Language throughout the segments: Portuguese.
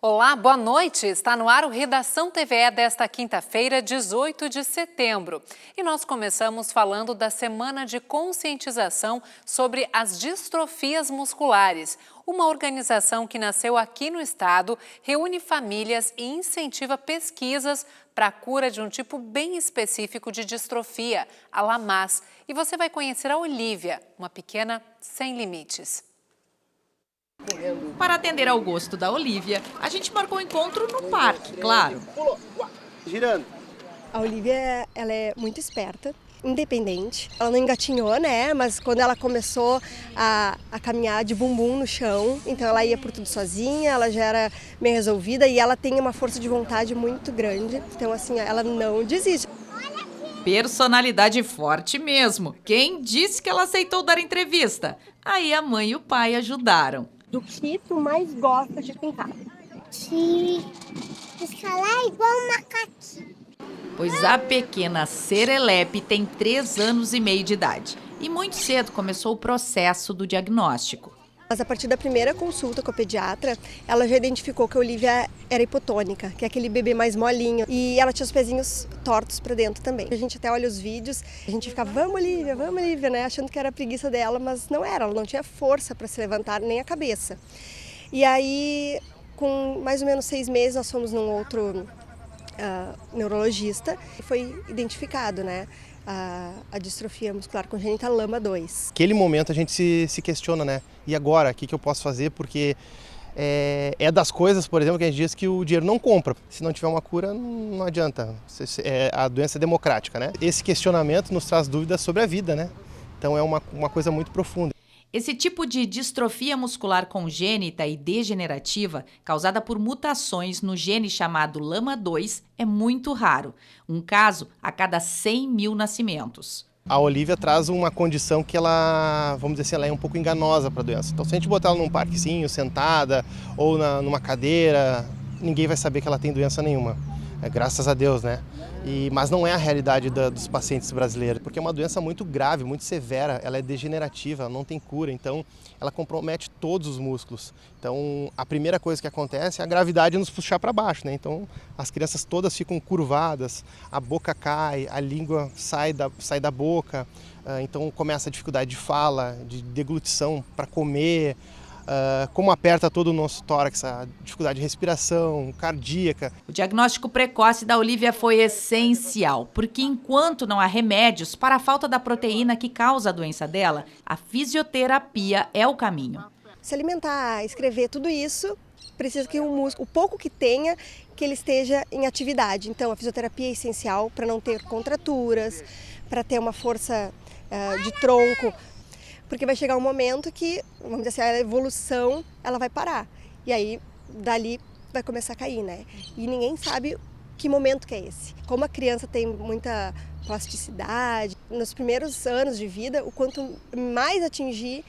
Olá, boa noite. Está no ar o Redação TVE desta quinta-feira, 18 de setembro. E nós começamos falando da Semana de Conscientização sobre as Distrofias Musculares. Uma organização que nasceu aqui no estado, reúne famílias e incentiva pesquisas para a cura de um tipo bem específico de distrofia, a LAMAS. E você vai conhecer a Olívia, uma pequena sem limites. Para atender ao gosto da Olívia, a gente marcou um encontro no parque, claro. Girando. A Olívia, ela é muito esperta, independente. Ela não engatinhou, né? Mas quando ela começou a caminhar de bumbum no chão, então ela ia por tudo sozinha, ela já era meio resolvida e ela tem uma força de vontade muito grande. Então, assim, ela não desiste. Personalidade forte mesmo. Quem disse que ela aceitou dar entrevista? Aí a mãe e o pai ajudaram. Do que tu mais gosta de pintar? De escalar igual um macaquinho. Pois a pequena Serelepe tem 3 anos e meio de idade. E muito cedo começou o processo do diagnóstico. Mas a partir da primeira consulta com a pediatra, ela já identificou que a Olívia era hipotônica, que é aquele bebê mais molinho. E ela tinha os pezinhos tortos para dentro também. A gente até olha os vídeos, a gente ficava, vamos Olívia, né? Achando que era a preguiça dela, mas não era, ela não tinha força para se levantar, nem a cabeça. E aí, com mais ou menos 6 meses, nós fomos num outro neurologista e foi identificado, né? A distrofia muscular congênita LAMA 2. Naquele momento a gente se questiona, né? E agora, o que eu posso fazer? Porque é das coisas, por exemplo, que a gente diz que o dinheiro não compra. Se não tiver uma cura, não adianta. A doença é democrática, né? Esse questionamento nos traz dúvidas sobre a vida, né? Então é uma coisa muito profunda. Esse tipo de distrofia muscular congênita e degenerativa, causada por mutações no gene chamado LAMA2, é muito raro. Um caso a cada 100 mil nascimentos. A Olívia traz uma condição que ela, vamos dizer assim, ela é um pouco enganosa para a doença. Então, se a gente botar ela num parquezinho, sentada, ou numa cadeira, ninguém vai saber que ela tem doença nenhuma. Graças a Deus, né? Mas não é a realidade dos pacientes brasileiros, porque é uma doença muito grave, muito severa, ela é degenerativa, ela não tem cura, então ela compromete todos os músculos. Então a primeira coisa que acontece é a gravidade nos puxar para baixo, né? Então as crianças todas ficam curvadas, a boca cai, a língua sai da boca, então começa a dificuldade de fala, de deglutição para comer. Como aperta todo o nosso tórax, a dificuldade de respiração, cardíaca. O diagnóstico precoce da Olívia foi essencial, porque enquanto não há remédios para a falta da proteína que causa a doença dela, a fisioterapia é o caminho. Se alimentar, escrever, tudo isso, precisa que o músculo, o pouco que tenha, que ele esteja em atividade. Então a fisioterapia é essencial para não ter contraturas, para ter uma força de tronco. Porque vai chegar um momento que, vamos dizer assim, a evolução ela vai parar. E aí, dali, vai começar a cair, né? E ninguém sabe que momento que é esse. Como a criança tem muita plasticidade, nos primeiros anos de vida, o quanto mais atingir,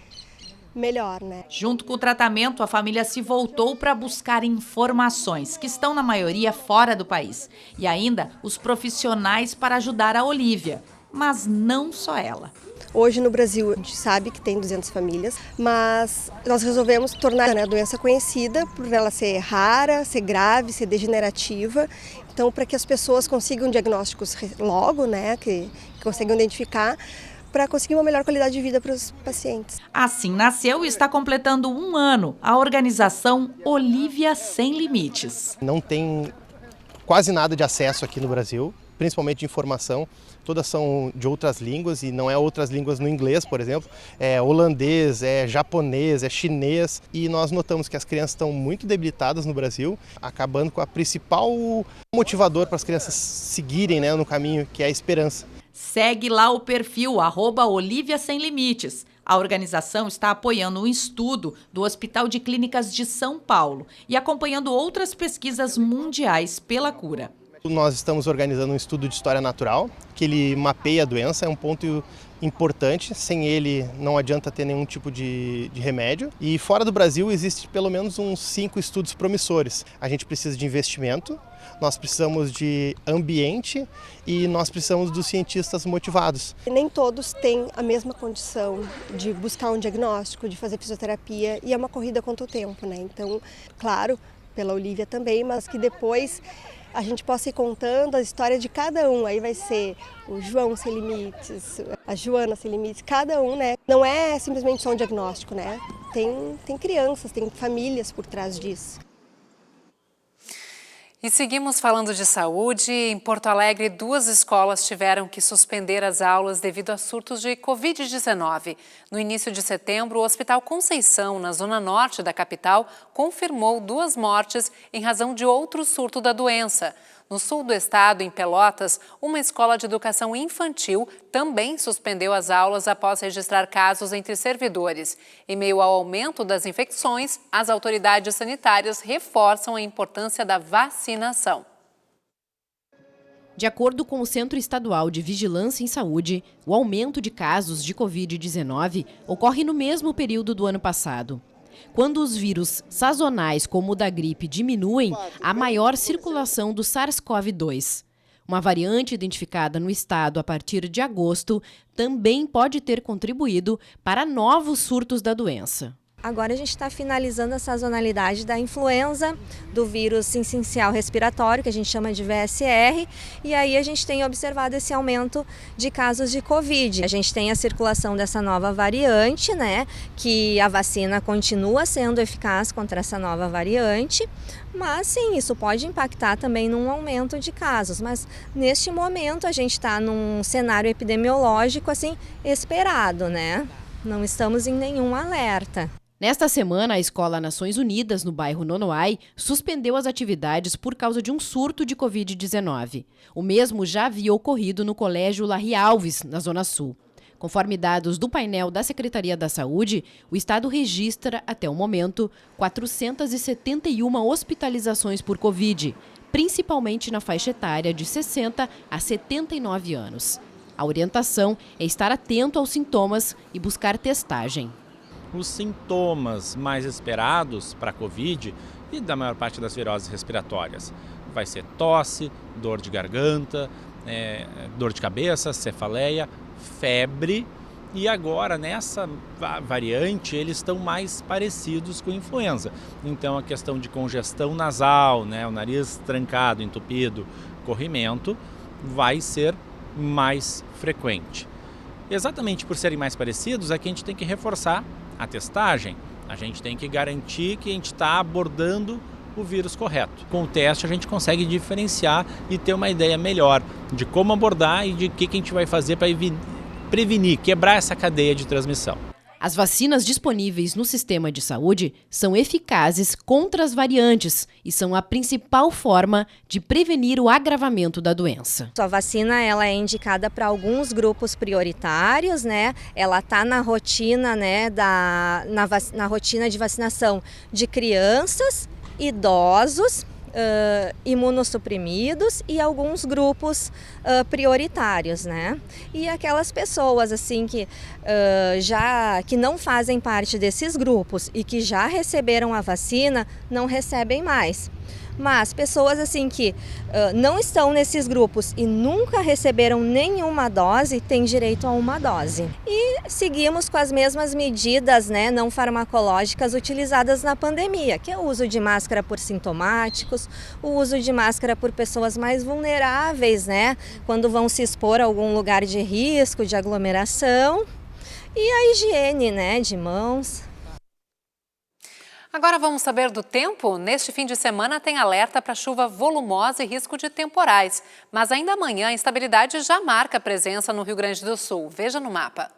melhor, né? Junto com o tratamento, a família se voltou para buscar informações, que estão na maioria fora do país. E ainda os profissionais para ajudar a Olívia. Mas não só ela. Hoje no Brasil a gente sabe que tem 200 famílias, mas nós resolvemos tornar a doença conhecida por ela ser rara, ser grave, ser degenerativa. Então, para que as pessoas consigam diagnósticos logo, né, que consigam identificar, para conseguir uma melhor qualidade de vida para os pacientes. Assim nasceu e está completando 1 ano a organização Olívia Sem Limites. Não tem quase nada de acesso aqui no Brasil, principalmente de informação. Todas são de outras línguas e não é outras línguas no inglês, por exemplo. É holandês, é japonês, é chinês. E nós notamos que as crianças estão muito debilitadas no Brasil, acabando com a principal motivador para as crianças seguirem, né, no caminho, que é a esperança. Segue lá o perfil @Olívia Sem Limites. A organização está apoiando um estudo do Hospital de Clínicas de São Paulo e acompanhando outras pesquisas mundiais pela cura. Nós estamos organizando um estudo de história natural, que ele mapeia a doença, é um ponto importante. Sem ele não adianta ter nenhum tipo de remédio. E fora do Brasil existe pelo menos uns 5 estudos promissores. A gente precisa de investimento, nós precisamos de ambiente e nós precisamos dos cientistas motivados. Nem todos têm a mesma condição de buscar um diagnóstico, de fazer fisioterapia, e é uma corrida contra o tempo, né? Então, claro, pela Olivia também, mas que depois a gente possa ir contando a história de cada um. Aí vai ser o João Sem Limites, a Joana Sem Limites, cada um, né? Não é simplesmente só um diagnóstico, né? Tem crianças, tem famílias por trás disso. E seguimos falando de saúde. Em Porto Alegre, 2 escolas tiveram que suspender as aulas devido a surtos de Covid-19. No início de setembro, o Hospital Conceição, na zona norte da capital, confirmou 2 mortes em razão de outro surto da doença. No sul do estado, em Pelotas, uma escola de educação infantil também suspendeu as aulas após registrar casos entre servidores. Em meio ao aumento das infecções, as autoridades sanitárias reforçam a importância da vacinação. De acordo com o Centro Estadual de Vigilância em Saúde, o aumento de casos de Covid-19 ocorre no mesmo período do ano passado. Quando os vírus sazonais, como o da gripe, diminuem, há maior circulação do SARS-CoV-2. Uma variante identificada no estado a partir de agosto também pode ter contribuído para novos surtos da doença. Agora a gente está finalizando a sazonalidade da influenza, do vírus sincicial respiratório, que a gente chama de VSR, e aí a gente tem observado esse aumento de casos de Covid. A gente tem a circulação dessa nova variante, né, que a vacina continua sendo eficaz contra essa nova variante, mas sim, isso pode impactar também num aumento de casos. Mas neste momento a gente está num cenário epidemiológico assim esperado, né? Não estamos em nenhum alerta. Nesta semana, a Escola Nações Unidas, no bairro Nonoai, suspendeu as atividades por causa de um surto de Covid-19. O mesmo já havia ocorrido no Colégio Larry Alves, na Zona Sul. Conforme dados do painel da Secretaria da Saúde, o estado registra, até o momento, 471 hospitalizações por Covid, principalmente na faixa etária de 60 a 79 anos. A orientação é estar atento aos sintomas e buscar testagem. Os sintomas mais esperados para a Covid e da maior parte das viroses respiratórias vai ser tosse, dor de garganta, dor de cabeça, cefaleia, febre, e agora nessa variante eles estão mais parecidos com influenza. Então a questão de congestão nasal, o nariz trancado, entupido, corrimento, vai ser mais frequente. Exatamente por serem mais parecidos é que a gente tem que reforçar a testagem. A gente tem que garantir que a gente está abordando o vírus correto. Com o teste a gente consegue diferenciar e ter uma ideia melhor de como abordar e de o que a gente vai fazer para prevenir, quebrar essa cadeia de transmissão. As vacinas disponíveis no sistema de saúde são eficazes contra as variantes e são a principal forma de prevenir o agravamento da doença. A vacina ela é indicada para alguns grupos prioritários, né? Ela está na rotina, na rotina de vacinação de crianças, idosos, imunossuprimidos e alguns grupos prioritários, né? E aquelas pessoas assim que não fazem parte desses grupos e que já receberam a vacina não recebem mais. Mas pessoas assim que não estão nesses grupos e nunca receberam nenhuma dose têm direito a uma dose. E seguimos com as mesmas medidas, não farmacológicas utilizadas na pandemia, que é o uso de máscara por sintomáticos, o uso de máscara por pessoas mais vulneráveis, quando vão se expor a algum lugar de risco, de aglomeração, e a higiene, de mãos. Agora vamos saber do tempo. Neste fim de semana tem alerta para chuva volumosa e risco de temporais. Mas ainda amanhã a instabilidade já marca presença no Rio Grande do Sul. Veja no mapa.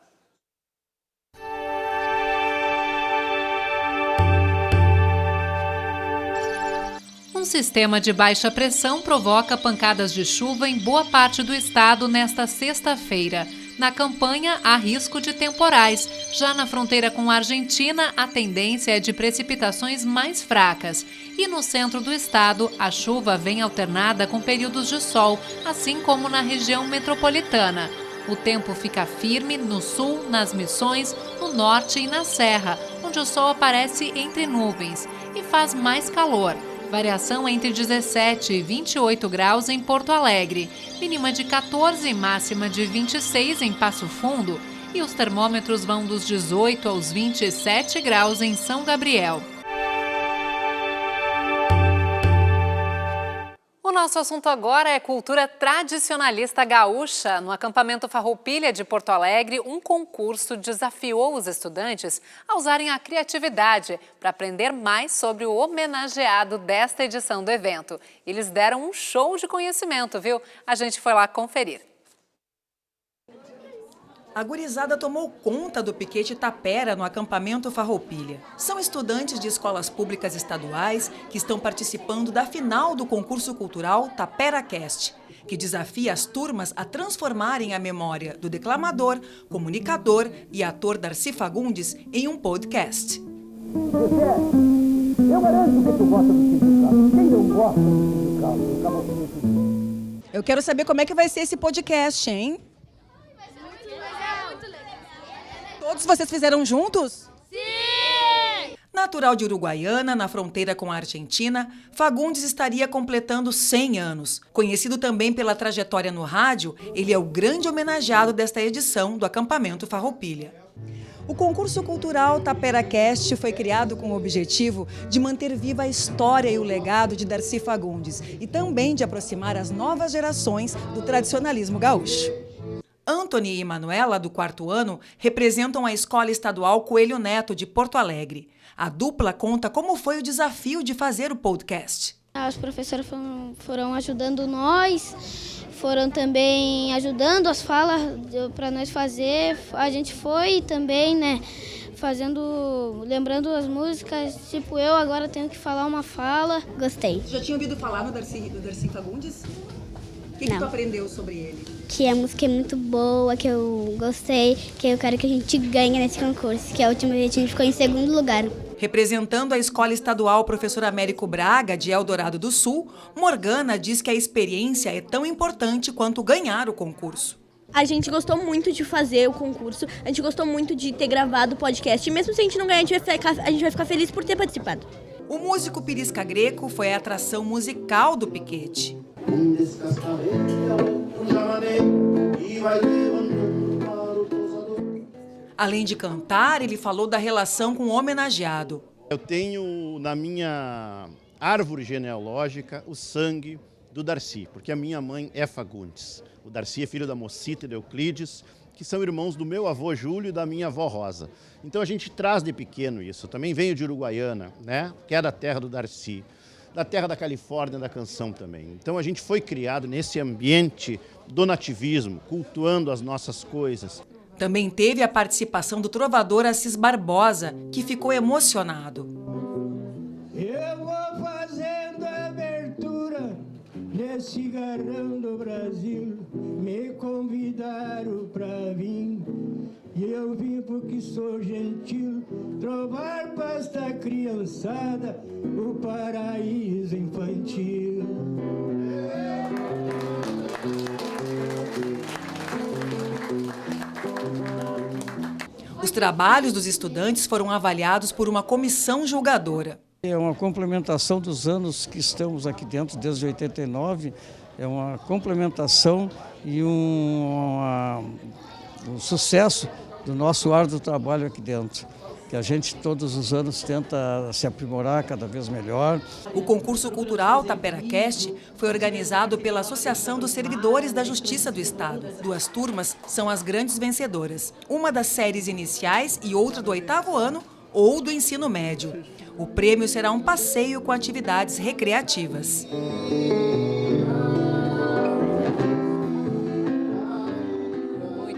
Um sistema de baixa pressão provoca pancadas de chuva em boa parte do estado nesta sexta-feira. Na campanha, há risco de temporais. Já na fronteira com a Argentina, a tendência é de precipitações mais fracas. E no centro do estado, a chuva vem alternada com períodos de sol, assim como na região metropolitana. O tempo fica firme no sul, nas Missões, no norte e na Serra, onde o sol aparece entre nuvens e faz mais calor. Variação entre 17 e 28 graus em Porto Alegre, mínima de 14 e máxima de 26 em Passo Fundo, e os termômetros vão dos 18 aos 27 graus em São Gabriel. o nosso assunto agora é cultura tradicionalista gaúcha. No acampamento Farroupilha de Porto Alegre, um concurso desafiou os estudantes a usarem a criatividade para aprender mais sobre o homenageado desta edição do evento. Eles deram um show de conhecimento, viu? A gente foi lá conferir. A gurizada tomou conta do piquete Tapera no acampamento Farroupilha. São estudantes de escolas públicas estaduais que estão participando da final do concurso cultural Tapera Cast, que desafia as turmas a transformarem a memória do declamador, comunicador e ator Darcy Fagundes em um podcast. Eu garanto que tu gosta do sindicato. Quem não gosta do sindicato? Eu quero saber como é que vai ser esse podcast, hein? Todos vocês fizeram juntos? Sim! Natural de Uruguaiana, na fronteira com a Argentina, Fagundes estaria completando 100 anos. Conhecido também pela trajetória no rádio, ele é o grande homenageado desta edição do acampamento Farroupilha. O concurso cultural Tapera Cast foi criado com o objetivo de manter viva a história e o legado de Darcy Fagundes e também de aproximar as novas gerações do tradicionalismo gaúcho. Antony e Manuela, do 4º ano, representam a Escola Estadual Coelho Neto, de Porto Alegre. A dupla conta como foi o desafio de fazer o podcast. Os professores foram ajudando nós, foram também ajudando as falas para nós fazer. A gente foi também, né, lembrando as músicas. Tipo, eu agora tenho que falar uma fala. Gostei. Já tinha ouvido falar do Darcy Fagundes? O que tu aprendeu sobre ele? Que a música é muito boa, que eu gostei, que eu quero que a gente ganhe nesse concurso, que a última vez a gente ficou em 2º lugar. Representando a Escola Estadual Professor Américo Braga, de Eldorado do Sul, Morgana diz que a experiência é tão importante quanto ganhar o concurso. A gente gostou muito de fazer o concurso, a gente gostou muito de ter gravado o podcast, e mesmo se a gente não ganhar, a gente vai ficar feliz por ter participado. O músico Pirisca Greco foi a atração musical do piquete. Além de cantar, ele falou da relação com o homenageado. Eu tenho na minha árvore genealógica o sangue do Darcy, porque a minha mãe é Fagundes. O Darcy é filho da Mocita e do Euclides, que são irmãos do meu avô Júlio e da minha avó Rosa. Então a gente traz de pequeno isso. Eu também venho de Uruguaiana, né? Que é da terra do Darcy, da terra da Califórnia, da canção também. Então a gente foi criado nesse ambiente do nativismo, cultuando as nossas coisas. Também teve a participação do trovador Assis Barbosa, que ficou emocionado. Eu vou fazendo a abertura nesse garrão do Brasil. Me convidaram pra vir e eu vim porque sou gentil. Trovar pra esta criançada o paraíso infantil. Os trabalhos dos estudantes foram avaliados por uma comissão julgadora. É uma complementação dos anos que estamos aqui dentro, desde 89, é uma complementação e um sucesso do nosso árduo trabalho aqui dentro, que a gente todos os anos tenta se aprimorar cada vez melhor. O concurso cultural Tapera Cast foi organizado pela Associação dos Servidores da Justiça do Estado. 2 turmas são as grandes vencedoras, uma das séries iniciais e outra do 8º ano ou do ensino médio. O prêmio será um passeio com atividades recreativas.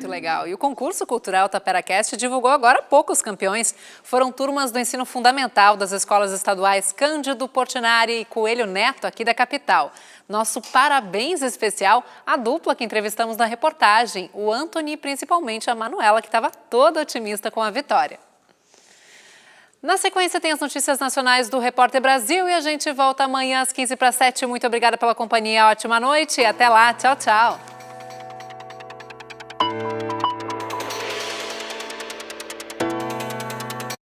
Legal. E o concurso cultural Tapera Cast divulgou agora há pouco os campeões. Foram turmas do ensino fundamental das escolas estaduais Cândido Portinari e Coelho Neto, aqui da capital. Nosso parabéns especial à dupla que entrevistamos na reportagem, o Antony e principalmente a Manuela, que estava toda otimista com a vitória. Na sequência tem as notícias nacionais do Repórter Brasil e a gente volta amanhã às 6:45. Muito obrigada pela companhia, ótima noite e até lá. Tchau, tchau.